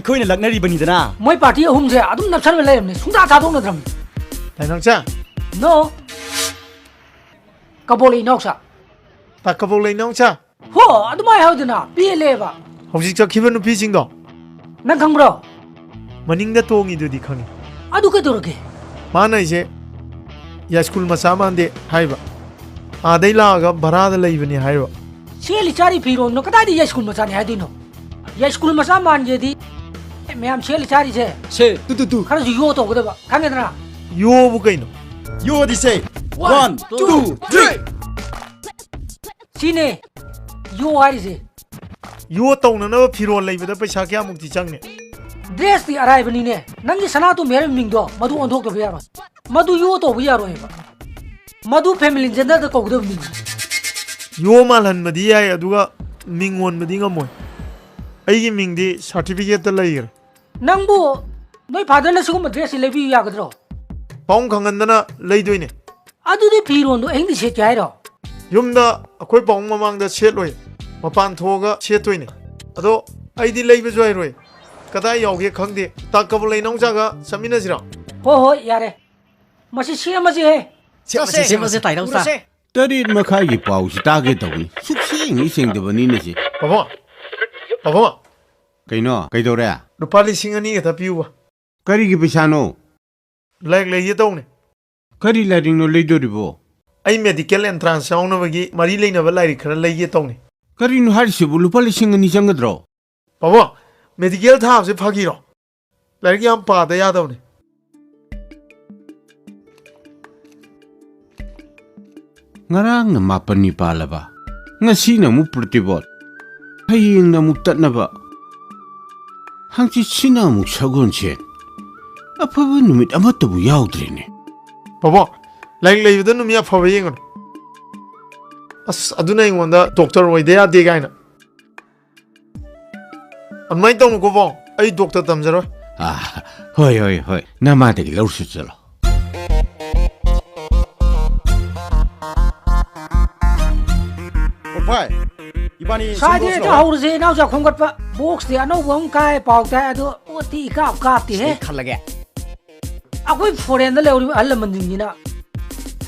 ꯑꯩꯈꯣꯏꯅ ꯂꯛꯅꯔꯤꯕꯅꯤꯗꯅ ꯃꯣꯏ ꯄꯥꯔꯇꯤ ꯑꯍꯨꯝꯁꯦ ꯑꯗꯨꯝ ꯅꯞꯁꯟꯕ ꯂꯩꯔꯝꯅꯤ ꯁꯨꯡꯊꯥ ꯊꯥꯗꯣꯛꯅꯗ꯭ꯔꯝꯅꯤ ꯇꯥꯏꯅꯪꯆꯥ ꯅꯣ ꯀꯕꯣꯜ ꯏꯅꯥꯎꯆꯥ ꯇꯥ ꯀꯕꯣꯜ ꯏꯅꯥꯎꯆꯥ ꯍꯣ ꯑꯗꯨꯃꯥꯏ ꯍꯥꯏꯗꯨꯅ ꯄꯦꯜꯂꯦꯕ ꯍꯧꯖꯤꯛ ꯆꯠꯈꯤꯕ ꯅꯨꯄꯤꯁꯤꯡꯗꯣ ꯅꯪ ꯈꯪꯕ꯭ꯔꯣ ꯃꯅꯤꯡꯗ ꯇꯣꯡꯉꯤꯗꯨꯗꯤ ꯈꯪꯉꯤ ꯑꯗꯨ ꯀꯩꯗꯧꯔꯒꯦ ꯃꯥꯅ ꯑꯩꯁꯦ ꯌꯥꯏꯁ꯭ꯀꯨꯜ ꯃꯆꯥ ꯃꯥꯟꯗꯦ ꯍꯥꯏꯕ ꯑꯥꯗꯩ ꯂꯥꯛꯑꯒ ꯚꯔꯥꯗ ꯂꯩꯕꯅꯤ ꯍꯥꯏꯕ ꯁꯦꯠꯂꯤ ꯆꯥꯔꯤ ꯐꯤꯔꯣꯟꯗꯣ ꯀꯗꯥꯏꯗ ꯌꯥꯏꯁ꯭ꯀꯨꯜ ꯃꯆꯥꯅꯤ ꯍꯥꯏꯗꯣꯏꯅꯣ ꯌꯥꯏꯁ꯭ꯀꯨꯜ ꯃꯆꯥ ꯃꯥꯟꯒꯦꯗꯤ ꯃꯌꯥꯝ ꯁꯦꯠꯂꯤ ꯆꯥꯔꯤꯁꯦ ꯁꯦ ꯇꯨ ꯈꯔꯁꯨ ꯌꯣ ꯇꯧꯒꯗꯕ ꯈꯪꯉꯦꯗꯅ ꯌꯣꯕꯨ ꯀꯩꯅꯣ ꯌꯣꯗꯤ ꯁꯦ 1 2 3 ꯁꯤꯅꯦ ꯌꯣ ꯍꯥꯏꯔꯤꯁꯦ ꯌꯣ ꯇꯧꯅꯅꯕ ꯐꯤꯔꯣꯜ ꯂꯩꯕꯗ ꯄꯩꯁꯥ ꯀꯌꯥꯃꯨꯛꯇꯤ ꯆꯪꯅꯤ ꯗ꯭ꯔꯦꯁꯇꯤ ꯑꯔꯥꯏꯕꯅꯤꯅꯦ ꯅꯪꯒꯤ ꯁꯅꯥꯇꯣꯝꯕꯤ ꯍꯥꯏꯔꯤꯕ ꯃꯤꯡꯗꯣ ꯃꯗꯨ ꯑꯣꯟꯊꯣꯛꯇꯕ ꯌꯥꯔꯣꯏ ꯃꯗꯨ ꯌꯣ ꯇꯧꯕ ꯌꯥꯔꯣꯏꯕ मधु फैमिली जेंडर कौदब मिंग यो मालहनबदी याय अदुगा मिंग ओनबदी ngमोय अइगी मिंगदी सर्टिफिकेट लैगर नंगबो नोय फादर न सुगम ड्रेस लेबी यागद्रो पाउंग खंगनदना लैदोइने अदुदि फिरोंदो एंगदि सेट यायरो युमदा अखोय पाउंग ममांगदा सेटलोय मपान थोगा सेटोइने अदो अइदि लैबे जोयरोय कदाय यावगे खंगदे ताकबो लैनौजागा समिनजिरा हो हो यारे मसी सेमजे हे सेमजे ताइरौसा तरीत मखाई पाउसी तागे तौनी सुखसिंग सिंगदबनी नेसी बाबा बाबा कइनो कइदोरे रुपा लिसिंग अनि गथा पिउबा करिगी पैसानो लाइक लैये तौने करि लाइरिंगनो लैदोरिबो आई मेडिकल एंट्रांस यावनबगी मरी लैनबा लाइरि खरा लैये तौने करिनो हारिसिबु रुपा लिसिंग अनि चंगद्रो बाबा मेडिकल थाबसे फागिरो लाइक याम पादा यादवने ngarang na mapani palaba ngasi na mu protibot haying na mu tatnaba hangchi sina mu sagon chen aphaba numit amatabu yaudrine baba like leibda numia phaba yengon as aduna ingonda doctor oidea de gaina amai tong ko bo ai doctor tamjaro hoi hoi hoi nama de lorsu chalo pai ibani सादे त हौरजे now जा खोंगत प box दे अनौ बम काय पाउता अदो ओती काप कापती हे खलगे अखोय foreign the लेउरि अहल मंदिंगिना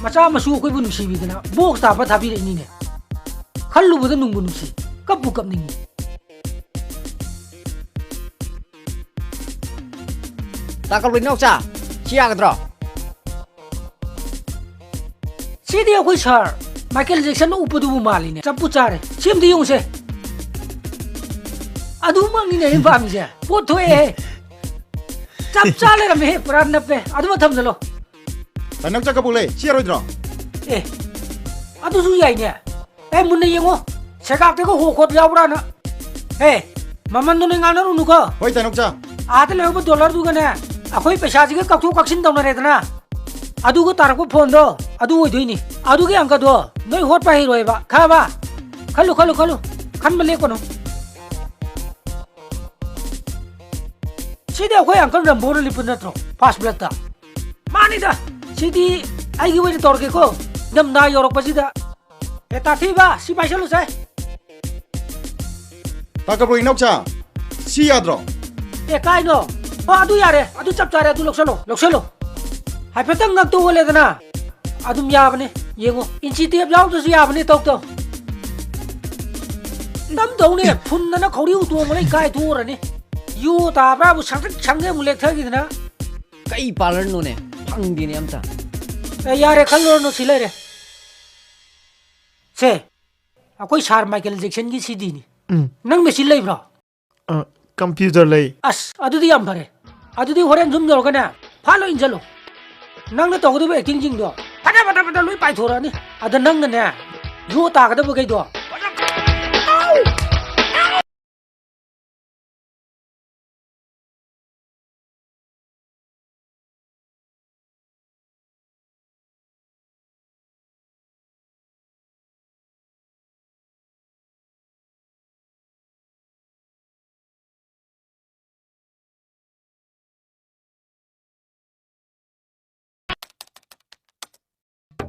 मचा मसु अखोय बु नुसीबिदना बॉक्स ता प थाबि रेनी ने खल्लु बद नुंगबु नुसी कपु कपनिंगी ताकल नौचा चियागद्रो सिदि अखोय सर माइकल जैक्सन उपदुबु मालिने चप्पु चारे सिमदि युंसे अदु मंगिने इन पामिसे पोथोए चप चाले रमे पुरा नपे अदु मथम जलो नौचा कबुले चियारोइद्रो ए अदु सु याइने ए मुन्ने यंगो सेकाक्ते को होखोत यावरा न ए ममन नु ngal नु को होय नौचा आते लेबो डॉलर दुगने अखोय पैसा जिगे कक्थु कक्सिन दौनरेदना अदुगो तारको फोन दो अदु ओइदोइनी अदुगे अंक दो नोय होट पाहि रोयबा खाबा खलु खलु खलु खनबले कोनो सिदे अखोय अंकल रंबोर लिपुन नत्रो फास्ट ब्लड ता मानी दा सिदि आइगी वइ तोरके को दम ना योरक पसिदा ए ताथिबा सि पाइसलु साय ताकबो नौचा चियाद्रो ए काइनो अदु यारे अदु चप चारे अदु लोक्सलो हाइफेतंग ngakto holedana adum yabane yengo initiative yaudsu yabane tokto nam downe phunna khori utong lai kai thorani yu ta bra bu sange mulek thagidna kai parlor no ne phangdi ne amta e yare khallo no silere se akoi sar Michael Jackson gi cd ni nang machine lei bro computer lei as adudi yam phare adudi horen zum jorgana phalo injalo नंग ने तोगदो acting जिंग दो फटा फटा फटा Louis पाइ थोरानी अद नंग ने यो तागदो बगै दो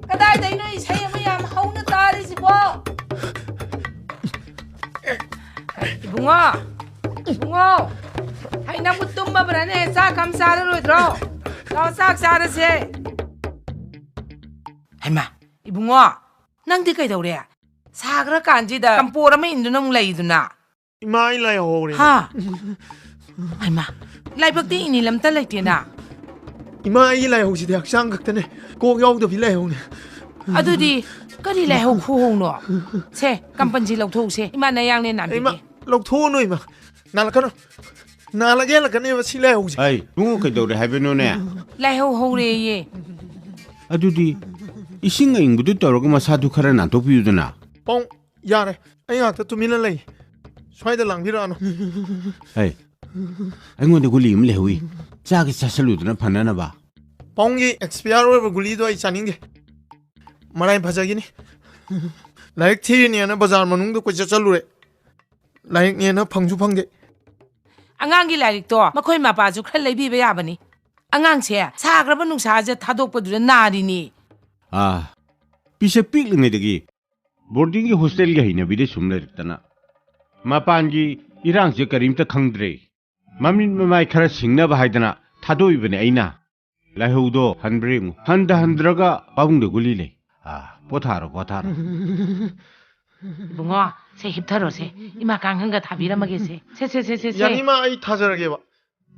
कदाई दैनो इसै मयाम हौन तारि सिबो Bunga Hay nang mutum ba brane sa kam sa ro dro. Law sak sa ra se. Hay ma, ibungo. Nang di kai daure. Sa gra kanji da kampora me indu nang lai duna. Ima ai lai ho re. Ha. Hay ma. Lai bak ti ini lam ta lai ti na. Ima ai lai ho si de haksang gak tane. Ko yaw da bi lai ho ne. Adu di kari lai ho khu ho no. Se kampan ji lau thok se. Ima na yang ne nan bi. Ima lok thu no ima. Na la kan. Na la ge la kan ne si lai ho si. ai bungo kai dore haibeno ne Lai ho re ye. adudi ising ing budu toroga masadu khara na to piyudana Pong yare. Ai ngak ta tumina lai. Swai da lang bi ra no. ai aingonde guli im lewi chagi sasaluduna phanana ba Pong gi expire over guli do ai chaning de. Marai phajagi ni. Laik thi ni na bazar manung do ko chalu re. Laik ni na phangju phang de. Angang gi lai to makhoi ma pa ju khra lai bi ba ya bani. Angang che sa gra ba nung sa je thadok pa du na ri ni. ah pise pik lengai degi boarding gi hostel gi hina bide sumle tana mapan gi irang je karim ta khangdre mamin mai khara singna ba haidana thadoi bane aina lahaudo hanbring handa handraga pabung de guli le ah potharo Bungo se hip tharo se ima kang hang ga thabi ra ma ge se. Se. Yani ma ai thajarage ba.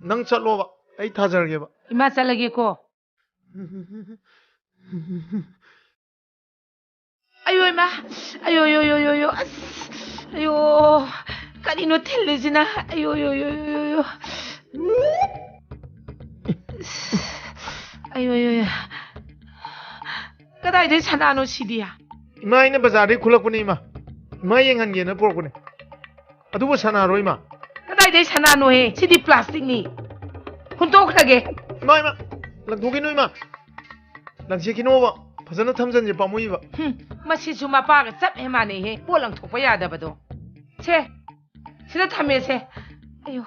Nang chalo ba. Ai thajarage ba. Ima chalage ko. Ayo ima. Ayo. Ayo. Kani no thil jina. Ayo. Ayo. Kadai de chana no sidia. Ima ina bazar de khulak puni ima. Ima yengan ge na por puni. Adu ba sana ro ima. Kadai de chana no he. Sidi plastic ni. Hun to khage. Ima. Lang thogi no ima. Lang se kino ba. Phajana thamjan je pamui ba. Masi su ma pa ga chap he ma ne he. Polang thok pa ya da ba do. Che. Sida thame se. Ayo.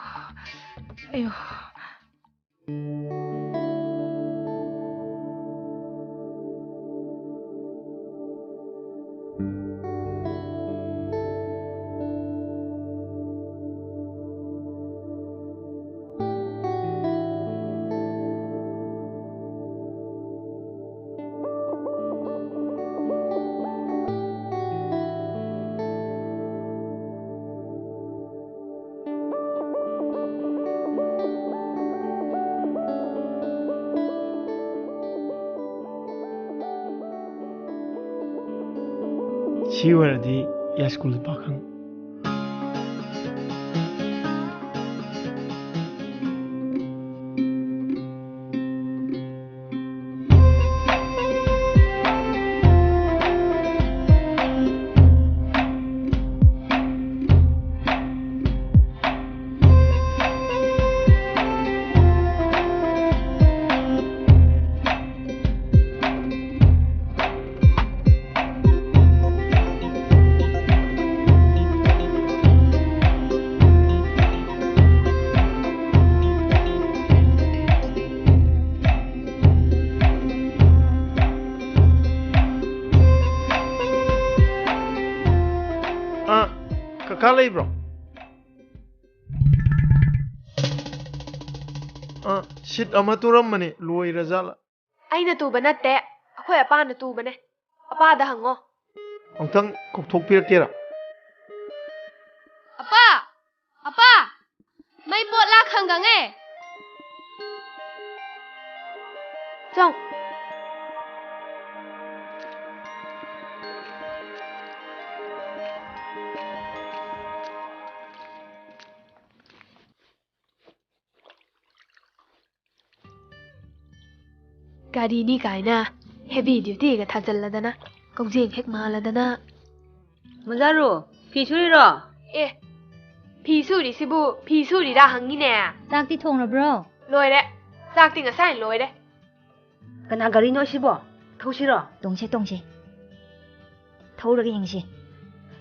Si wara di ya school pa khang. Kaka lay bro. Shit ama turam mane loi razala. Aina tuba natte akhoi apa na tuba ne apa da hango Angtang kok thok pirak kera. apa mai bot la khang e chong gari ni kaina heavy duty ga thajalladana kaujeng hek maladana Mazaru, Pisuri e phi suri sibu phi suri ra hangine Takti Tong bro. loi de sak ting asai loi de Kana gari no sibo. Thosiro. 동시 thâu được cái gì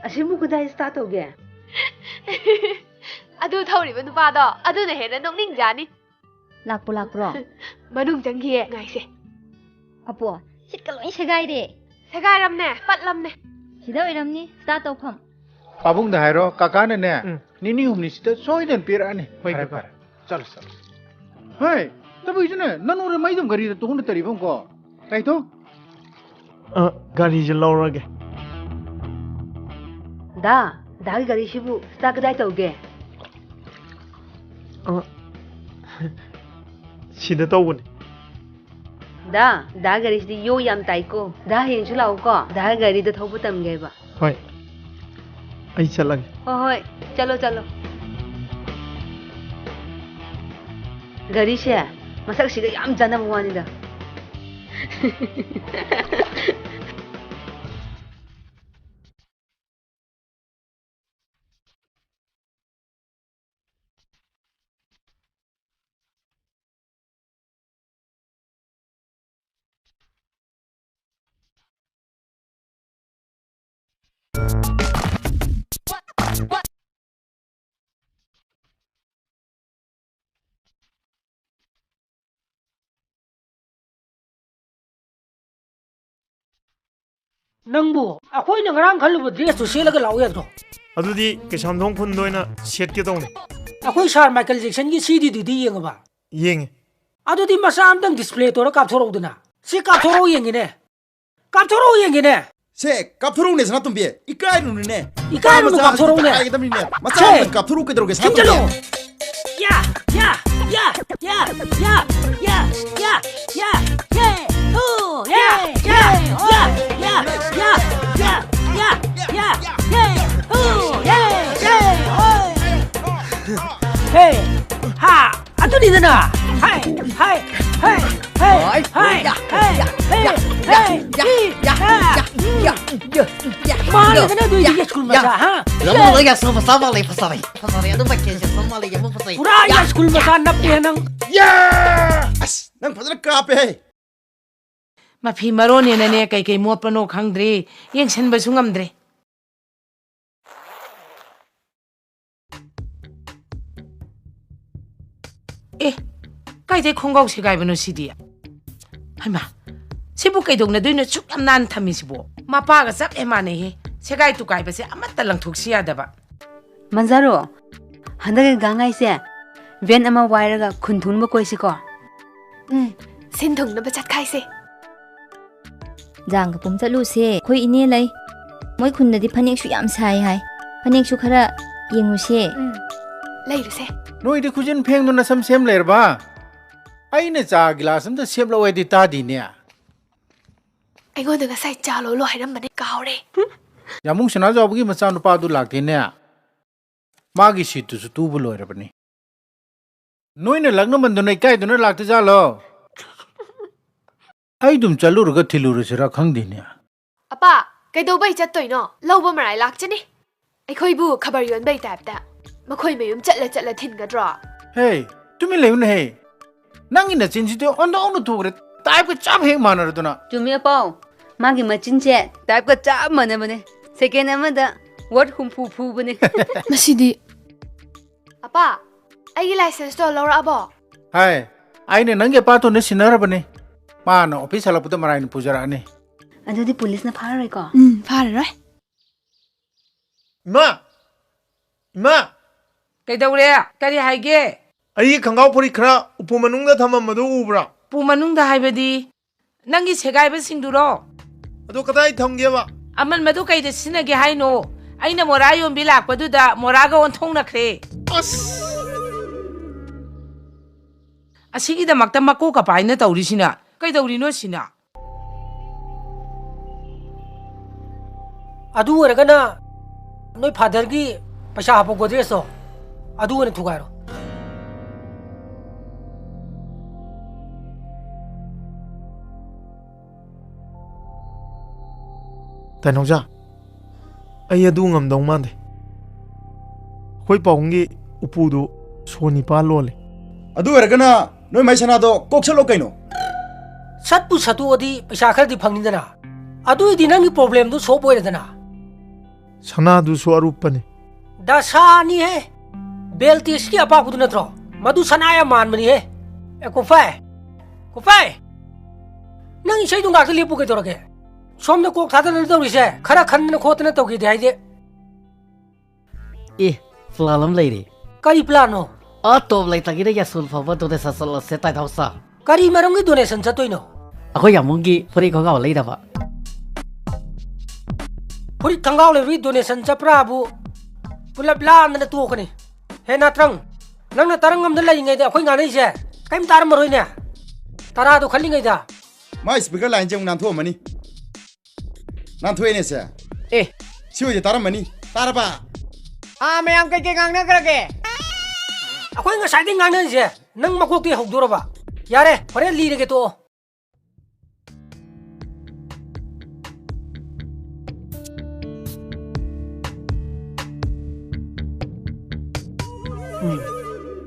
Asimu kudai start oge. adu thori ba nupa do adu ne hena nong ning jani lạc bro manung chang khie ngai se apo sit ka loi segai de sagai ram ne pat lam ne sida iram ni start of pham Pabung da hairo kaka ne निनी हमनी सिदा सोइदन पेराने होय का चल चल हाय तब इजने ननु रे माइदम गरी तो हुन तरीफम को ताई तो गाड़ी जे लौरगे दागी गाड़ी सिबु स्टार्ट कदाई तौगे सिदा तौबने दा गाड़ी सिदी यो याम ताइको दा हेंसु लाओ को दा गाड़ी द थौबु तमगे बा होय आई चलगे होय चलो चलो गाड़ी से मसक सिगा याम जानम वानिदा नंबू अखोई न ngरang खलु ड्रेस तो सेलग लाउ या तो अदुदी केसामथोंग खुन दोइना सेट के तौने अखोई सार माइकल जैक्सन की सीडी दुदी येंगबा येंगे अदुदी मसा आमदंग डिस्प्ले तो कापथोरौदना से कापथोरौ येंगिने से कापथोरौ ने सना तुम बे इकाय नुने इकाय नु कापथोरौ ने एकदम ने मचा कापथोरौ के दरोगे सा चलो या या या या या या या या या ओ या या या या या या या या या ओ या या हे हा अदुदी दना हाय हाय हाय हाय हाय हाय Mali kana do ye school masa ha Lamu lagi sama lagi pasari adu pakai sama lagi mau pasari Pura ya school masa nap pe nang yes nang fadra ka pe ma phi maro ne ne kai kai mo pano khangdre yeng chen ba sungam dre kai dai khonggau se gai bano sidi haima sibu kai dong na doina chuk am nan thami sibo mapa ga sap e mane he se gai tu kai ba se amatta lang thuk sia da ba manzaro handa ga gangai se ven ama waira ga khunthun ma koi si ko sin thung na ba chat khai se jang ka pum chalu se khoi ine lai moi khun na di phanek su yam sai hai phanek su khara yengu se lai ru se नोई दे खुजन Feng no नसम same लेर बा आई ने चा गिलास हम तो same लो वे दी ता दी ने ai ngon da sai cha lo lo hai ram bane kaw re यामुंग सना जाओ की मचा नुपा दु लागते ने मागी सीट तु तु बु लोय रबनी नोई ने लगन मन दु नै काय दु न लागते जा लो आई दुम चलु रग थिलु र सिरा खंग दी ने apa kai do bai chat toi no lo ba marai lak chani ai khoi bu khabar yon bai tap ta makhoi mayum chatla thin ga dra हे तुमी लेउ न हे नंगी न चिन सिते ओन ओन थोगरे टाइप के चाप हे मानर दु न तुमी पाओ मागी मचिन से टाइप का चाप मने मने सेकेंड अमदा वर्ड हुमफु फु बने masidi apa ai gi license to lo ra bo हाय आई ने नंगे पातो ने सिनर बने मानो ऑफिस हला पुत मराइन पुजरा ने अदुदी पुलिस ना फार रे को far rai इमा kai daure kari haige आई खंगाव पुरी खरा उपु मनुंग दा थमम मदु उब्रा pu manung da haibadi nangi segai ba singduro अदो कदाई थमगे बा aman madu kai de sinage haino aina mora yom bi lakpadu da mora ga on thong nakhre asigi da makta mako ka paina tawri sina kai dawri no sina adu oragana noi father gi paisa hapo godres so adu ne thugaro तैनौजा आई अदु ngam dong man de khoi paungi upudu soni pa lole adu ergana noi mai sana do kokchalo kaino satpu satu odi paisa khar di phangni dana adu di nang problem du so boy dana sana du so arupane da sa ni he belti ski apa ku na tro madu sanaya man mani he e ko fai nang sei du ngak lipu ke torake somna kok thada na dawri se khara khan na khot na tawgi dai de A Flalam lady. กะรีปลาโน Top like Tagida Yasul for to the Sasala set at house. กะรีมารองกีโดเนชั่นจะตัวโน Akoyamungi, Furico later. พอดีทั้งเราเลยรีโดเนชั่นจะปราบุปุลับลานั่นตัวคนนี้เห็นนัดรังนั่งนัดรังงำนั่นเลยยังไงเด้อคุยงานนี่ใช่ใครมันตามมาเลยเนี่ยตาราตัวขันยังไงเด้อ ไม่สปีกเกอร์ไลน์จะงานทั่วมันนี่นั่นทั่วเนี่ยเสีย Eh, ชิวจะตามมันนี่ตาระบ้า Mayam Kagang Nagrake. คุยงานสายที่งานนี่ใช่นั่งมาคุยที่หกดูระบะยาเร่พอดีลีเลยตัว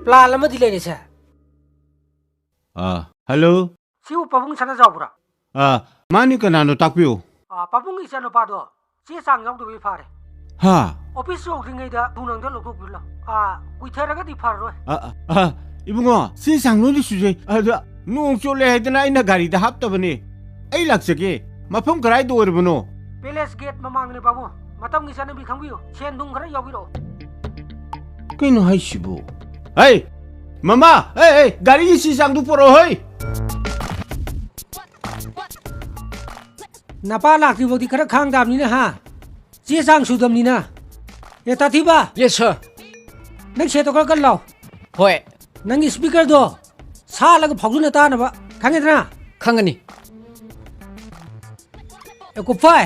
ปลาละไม่ดีเลยเนี่ยใช่ ฮัลโหล ซิวปะบุ้งฉันจะจ้าบุระ มานี่กันนานตักพิว ปะบุ้งอีฉันเอาปาตัวเสียสังยองตัววิพาร์ ฮะ ออฟฟิศส่งถึงไงเด้อดูนังเด้อลูกทุกคนละกุยเทระก็ดีพาร์ด้วย อีบุงอ่ะเสียสั่งนู้นดิสุดเลยนู่นโจเล่ให้ตัวนั้นน่ะการีดฮับตัวนี้ไอ้หลักสิเกมาพุ่งกระไรตัวหรือเปล่า เปเลสเกตมามังเนี่ยปะบุ้งมาต้องอีฉันเนี่ยมีขังวิวเชนดุงกระไรยาววิโร ก็นู่นให้ชิบูเฮ้ยมาม่าเฮ้ยการีสีสั่งดูปรโอยนับปาลักที่วันที่กระข้างดำนี่นะฮะเสียสังสุดดำนี่นะเอตัดที่บ้า Yes, sir. นักเชตกระกันเรา Hoy, นังอีสปีกเกอร์ตัวซาแล้วก็พักดุนตานะบะขังเงินนะ Kangani. เอกุฟ้า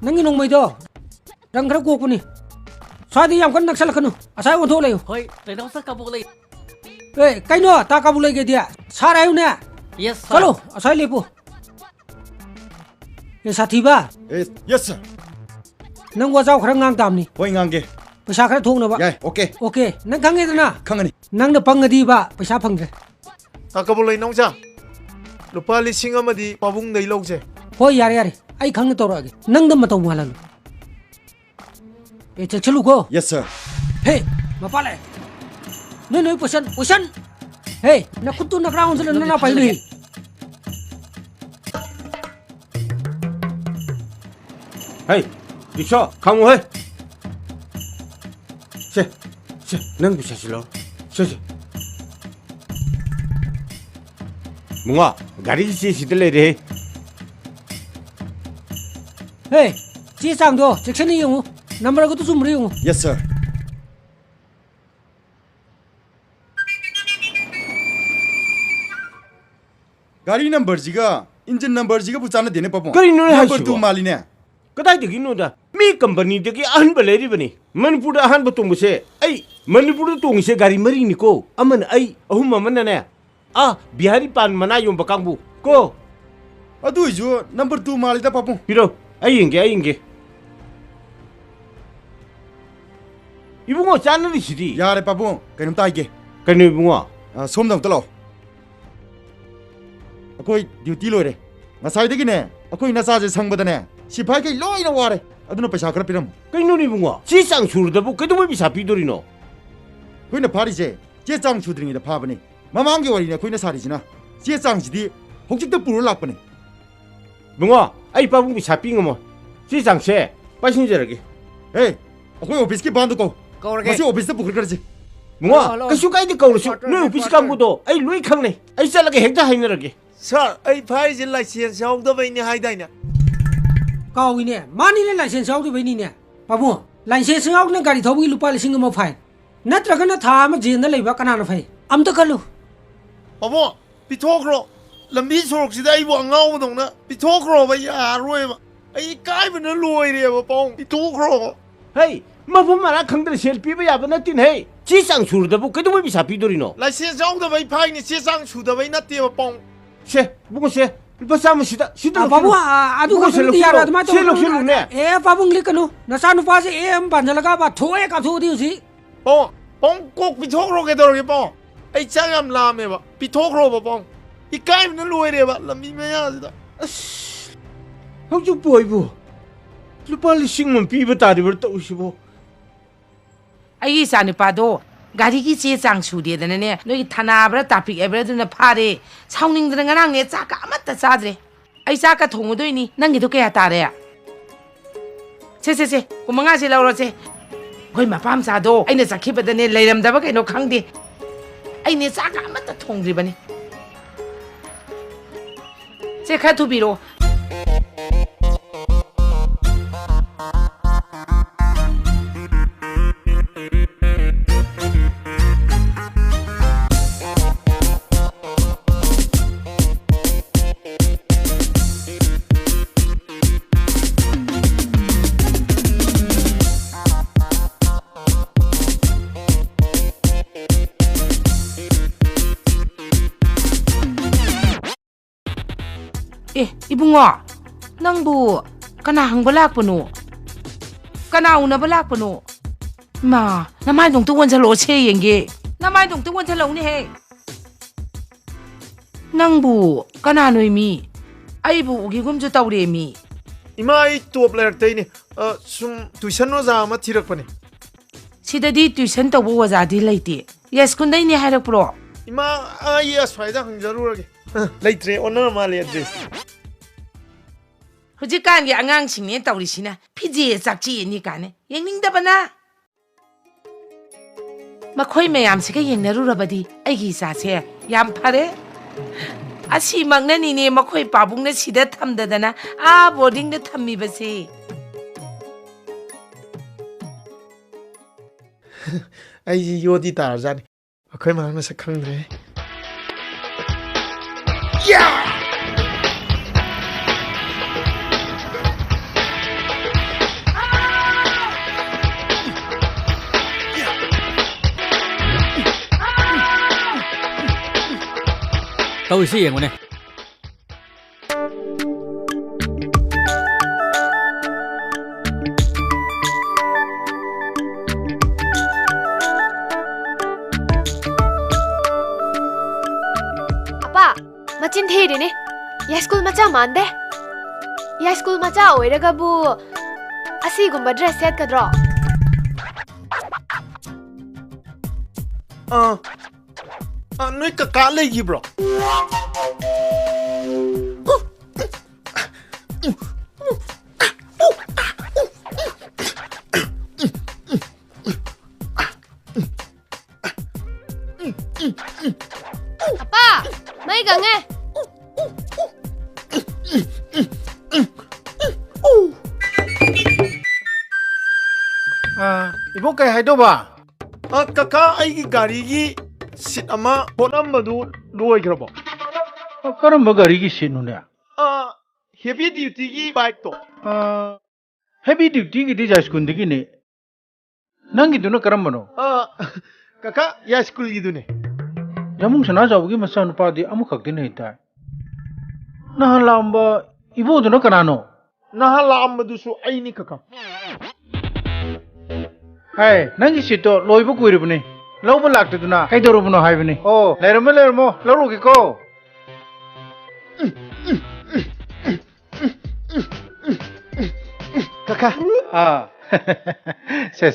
นังอีนงไม่ตัวรังกระกูคนนี้สวัสดียามกันนักสลักกันนู่อาศัยวันโทเลย Hoy, they don't say Kabuli. เอ้ยใครเนาะตากาบุเลยกันเดียซาอะไรอยู่เนี่ย Yes, ฮัลโหล sir. อาศัยเลยปุ๊เอสัตย์ที่บ้า เอ้ย yes sir นังว่าเจ้าครั้งงานตามนี่ ไว้งานเก ประชาคณะทงนะบะ ยัยโอเค โอเคนังขังเงินนะ ข้างนี้ นังเดปังเงินดีบะประชาพังเลย Takabulay nong cha. Lupa lising amadi pabung day log je. โอ้ยยาเรยาเรไอ้ขังเงินตัวอะไรนังเดมาตัวมัวลันเอเชลูโก้ yes sir เฮ้มาปะเลยนี่นี่ปุ๊ชันเฮ้นักขุดตุนนักร้องจะเล่นน่าไปเลย เฮ้ยดิฉันข้ามหัวเช่นั่งกูเช่สิล้อเช่มึงอ่ะการีสีสิเดเลยเด้ เฮ้จีสังตัวเช็คชันนี่ยังงูนัมเบอร์ก็ต้องซุ่มเรียงงู yes sir การีนัมเบอร์จีก้าอินจินนัมเบอร์จีก้าผู้ชายนั่นเดี๋ยวเนี่ยป๊อปนัมเบอร์ตัวมาลีเนี่ย ก็ได้ถึงนู่นด่ะมีคัมปานีเด็กอันเบลลี่บันนี่มันพูดอาหารประตูมุเซ่ไอ้มันพูดตัวมุเซ่การีมารีนิโก้อามันไอ้หุ่มมันนั่นแหละบิฮารีปานมันอายุบักกังบุโก้ อะดูอยู่นัมเบอร์ตัวมาลีแต่ป๊อป พี่โรไอ้ยังไงอีบุ้งว่าจานนั่นสิดี ยาเรป๊อปกันนุ่มตายเก กันนี่บุ้งว่า สมดังตลอดคุยดิวตี้เลยมาใส่ได้กินเนี่ยคุยน่าซาจะสังบัดเนี่ยสิพายกี่ร้อยนะวะเลยอะดูน่าไปชาคราพิรม กันนี่บุ้งว่าซีซังชูร์ดับบุกันตัวไม่พิสาพิดอริโน คุยน่าพาริเจเจ๊จังชูดริงเดพาบเนี่ยมามังเกวารีเนี่ยคุยน่าซาดิจินะเจ๊จังจีดีหกจิตตัวปูรุลักปเนี่ย บุ้งว่าไอ้ป้าบุ้งพิสาพิงมั้งซีซังเช่ไปชินเจอร์กี้ เฮ้ยคุยออฟฟิศกี่บ้านตัวกู Go มา again. สิออฟฟิศตัวปูรุกันสิ บุ้งว่าก็สุกัยเด็กเขาเลยสินู่นพิสกังบุโตไอ้ลุยขังเนี่ยไอ้เซลล์ก็เห็นจะให้เนี่ยร์กี้ Sir, ay phai jin lai sian xiao da bai ni hai dai na. ก้าววิเนี่ยมานี่เลยไลเซนส์เอาด้วยไปนี่เนี่ยป้าบุ้งไลเซนส์เอาเนี่ยการที่ทวีลูกไปเลยสิงห์มาไฟนัดรักกันนะท่ามาจีนนั่นเลยว่ากันนะไฟอัมตะกันลู Pabo, pi thok ro. Lam bi sorok si dai bo ngau ma dong na. Pi thok ro ba ya roi ma. Ai kai ba na loi re ba pong. Pi thok ro. เฮ้ยมาผมมาละขังเดรเซลปีไปยาบันนัดตินเฮ้ยจีสังชูร์ดับบุกันตัวไม่พิสาพิดอริโน Lai sian xiao da bai phai ni si sang chu da bai na ti ba pong. เช่บุ้งเช่ภาษามันสิดาป้าบุ้งอะดูกันที่ยาระทำไมต้องป้าบุ้งเล็กกันนู่นนักสนุกฟ้าสิปันจะละกันว่าถ้วยกับถ้วยที่สิ Pong kok pi thok ro ke do ke pong. Ai chang am la me ba. Pi thok ro ba pong. I kai ba na loi re ba. Lam bi me ya si da. เขาจะป่วยบุลูกป้าลิซิงมันปีบตาดิบตัวสิบุ ไอ้สานิปาโดการที่เจ๊จังชูเดียดนั่นเนี่ยนู่นธนาบระตาปิกเอเบรดุนพาเร่ชาวนิ่งดังงั้นเนี่ยจาก็มัดแต่ซาดเลยไอ้จาก็ทงด้วยนี่นั่งกี่ตัวแกตาเลยอ่ะเช่กูมังงาเช่เราเช่ ꯑꯩꯈꯣꯏ ꯃꯄꯥꯝ ꯆꯥꯗꯣ ꯑꯩꯅ ꯆꯠꯈꯤꯕꯗꯅꯦ ꯂꯩꯔꯝꯗꯕ ꯀꯩꯅꯣ ꯈꯪꯗꯦ ꯑꯩꯅꯦ ꯆꯥꯛꯀ ꯑꯃꯠꯇ ꯊꯣꯡꯗ꯭ꯔꯤꯕꯅꯤ ꯁꯦ ꯈꯔ ꯊꯨꯕꯤꯔꯣ 이붕어, 낭부 까나 항벌락보노, 까나 우나벌락보노. 마, 나마이 동tung 원살로 오체 연기, 나마이 동tung 원살로 오니 해. 낭부 까나 노이미, 아이부 우기금주 따우리미. 이마이 또 블랙테이니, 좀 tuition 오자마 티럭보니. 시다디 tuition 따고 와자디 레이티. 예스군다이니 하락프로. 이마 아이 아스파이다 흥자루라게. 레이트레 오늘 말이 어드레스. ꯍꯧꯖꯤꯛꯀꯥꯟꯒꯤ ꯑꯉꯥꯡꯁꯤꯡꯅꯦ ꯇꯧꯔꯤꯁꯤꯅ ꯐꯤꯖꯦ ꯆꯥꯛꯆꯦꯅꯤ ꯀꯥꯟꯅꯦ ꯌꯦꯡꯅꯤꯡꯗꯕꯅ ꯃꯈꯣꯏ ꯃꯌꯥꯝꯁꯤꯒ ꯌꯦꯡꯅꯔꯨꯔꯕꯗꯤ ꯑꯩꯒꯤ ꯏꯆꯥꯁꯦ ꯌꯥꯝ ꯐꯔꯦ ꯑꯁꯤꯃꯛꯅꯅꯤꯅꯦ ꯃꯈꯣꯏ ꯄꯥꯕꯨꯡꯅ ꯁꯤꯗ ꯊꯝꯗꯗꯅ ꯕꯣꯔꯗꯤꯡꯗ ꯊꯝꯃꯤꯕꯁꯦ ꯑꯩꯁꯤ ꯌꯣꯗꯤ ꯇꯥꯔꯖꯥꯠꯅꯤ ꯑꯩꯈꯣꯏ ꯃꯥ ꯃꯁꯛ ꯈꯪꯗ꯭ꯔꯦ tꯧꯔꯤꯁꯤ ꯌꯦꯡꯉꯨꯅꯦ 아빠, 마침 대리네. 야 스쿨 마차 만데? 야 스쿨 마차 오이라가부 아시구마 드레스 셋가드로. 너희 까까 레이기브로. 아빠, 마이 강해. 이번 kay 하이도바. 까까 아이기 가리기 sit ama honambadu loigrabo. Karamba garigi sinune? Heavy duty gi bike to. Heavy duty gi dija school digi ne. Nangi duno karambano? Kaka ya school gi dune. Jamung sana jawgi masan padi amukak dine ita. Nahan lamba ibu duno kanano? Nahan lamba dusu aini kaka. Hey, nangi sito loibu kuiribune. Lawba lakta kay dorobno haybini. Oh, lermo lawrugi ko. Kaka. Se.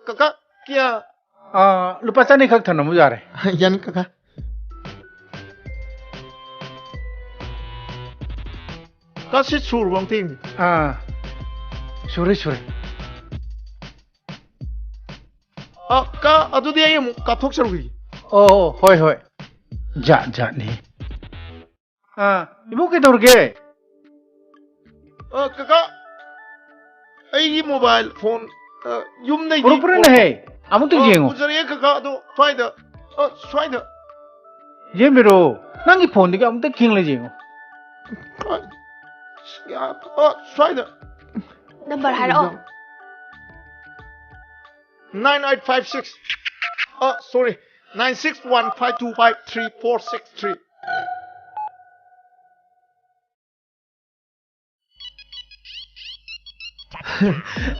Kaka kya? Lupa chani khak thanamu jare. Yan kaka. Kasi sur bang ting. Sure. Ka adudi ay mo kathok sarugi. Oh, hoy. Ja ni. Ibu ke dorge? Kaka ay mobile phone yum nay. Pura na hai. Amu tu jengo. Ujare kaka do swaida. Ye mero. Nangi phone diga amu tu king le jengo. Swaida. Number haro. 9856. Sorry. 96152534663.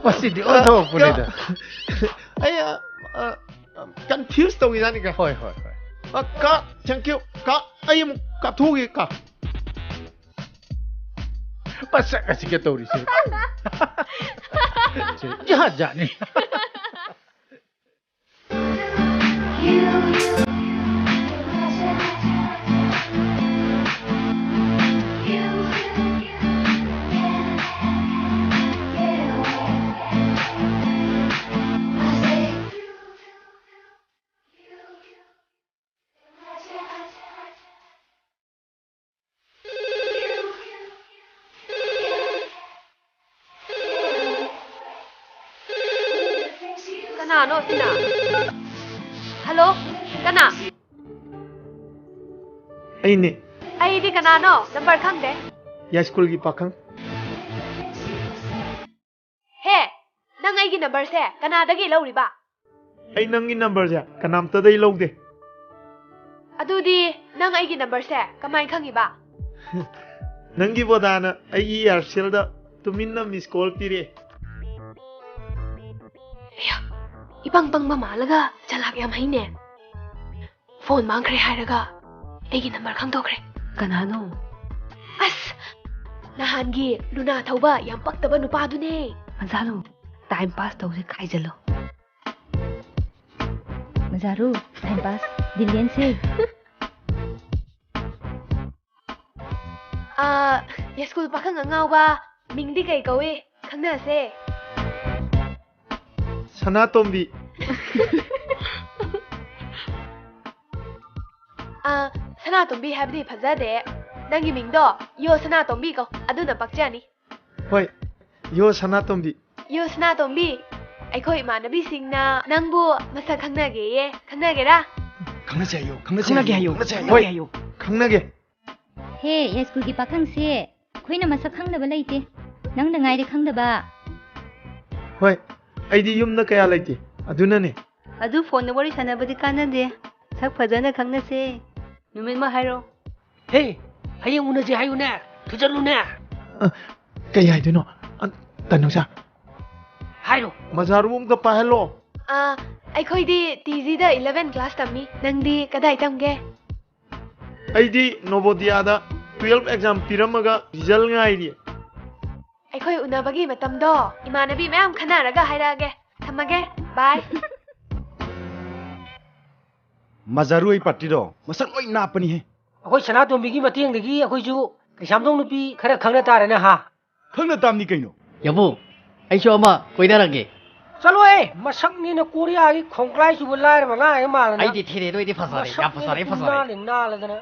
Masih di auto pun itu. Ay confused tau gini kan? Hoi. Ka, thank you. Ka, ay mo kathugi ka. Pasak kasih kita tahu sih. Jahat ni. Kanano sina? Hello? Kana? ꯑꯩꯅꯦ Aidi kanano? Number khangde? ꯌꯥꯏ ꯁ꯭ꯀꯨꯜꯒꯤ ꯄꯥꯈꯪ He, nang aigi number se kanadagi lauriba? ꯑꯩ ꯅꯪꯒꯤ ꯅꯝꯕꯔꯁꯦ ꯀꯅꯥꯝꯇꯗꯩ ꯂꯧꯗꯦ Adudi nang aigi number se kamai khangiba? ꯅꯪꯒꯤ ꯕꯣꯗꯥꯅ ꯑꯩꯒꯤ ꯏꯌꯥꯔꯁꯦꯜꯗ ꯇꯨꯃꯤꯟꯅ ꯃꯤꯁ ꯀꯣꯜ ꯄꯤꯔꯛꯑꯦ Ibang bang mamalaga chalak yam haine. Phone mangkhre hairaga aigi number khangdokre. Kanano? As nahangi Luna thauba yam paktaba nupa dune. Mazaru, time pass tawse kaijalo. Mazaru, time pass Dillian se. Ya school pakhang ngau ba mingdi kai kawi khangna se. ꯁꯅꯥꯇꯣꯝꯕꯤ Sanatombi habdi phajade. Nangi mingdo yo Sanatombi ko aduna pakchani. ꯍꯣꯏ ꯌꯣ ꯁꯅꯥꯇꯣꯝꯕꯤ Yo Sanatombi akhoi imanabi singna nangbu masa khangnage ye khangnagera? Khangna hayo. ꯍꯣꯏ ꯈꯪꯅꯒꯦ Hey, ya school ki pakhang se. Khoi na masak khang da ba laite. Nang da ngai de khang da ba. ꯍꯣꯏ ꯑꯩꯗꯤ ꯌꯨꯝꯗ ꯀꯌꯥ ꯂꯩꯇꯦ ꯑꯗꯨꯅꯅꯦ Adu phone na wari sanabadi kanade. Sak phajana khangnase. Numit ma hairo. Hey, hayang unaje hayune. Thujalune. ꯀꯩ ꯍꯥꯏꯗꯣꯏꯅꯣ ꯇꯅꯧꯁꯥ Hayo. ꯃꯖꯥꯔꯨꯝꯗ ꯄꯥꯏꯍꯜꯂꯣ Akhoi di TZ da 11 class tammi. Nangdi kadai tamge? ꯑꯩꯗꯤ ꯅꯣꯕꯣꯗꯤꯌꯥꯗ 12 exam ꯄꯤꯔꯝꯃꯒ result ꯉꯥꯏꯔꯤ Akhoi unabagi matamdo imanabi mayam khanaraga hairage. Thamage. Bye. Mazaru ai partido masak loi napani he Akhoi Sanatombi matengdagi akhoi ju Kaisamdong nupi khara khangna tarena ha. khangna tamni kaino Yabu, aisho ama koidarage. Chalo eh, masak ni na Korea gi khongklai su bulai ma lai ma la. Ai di thire doi di fasare, ya fasare. Na la dana.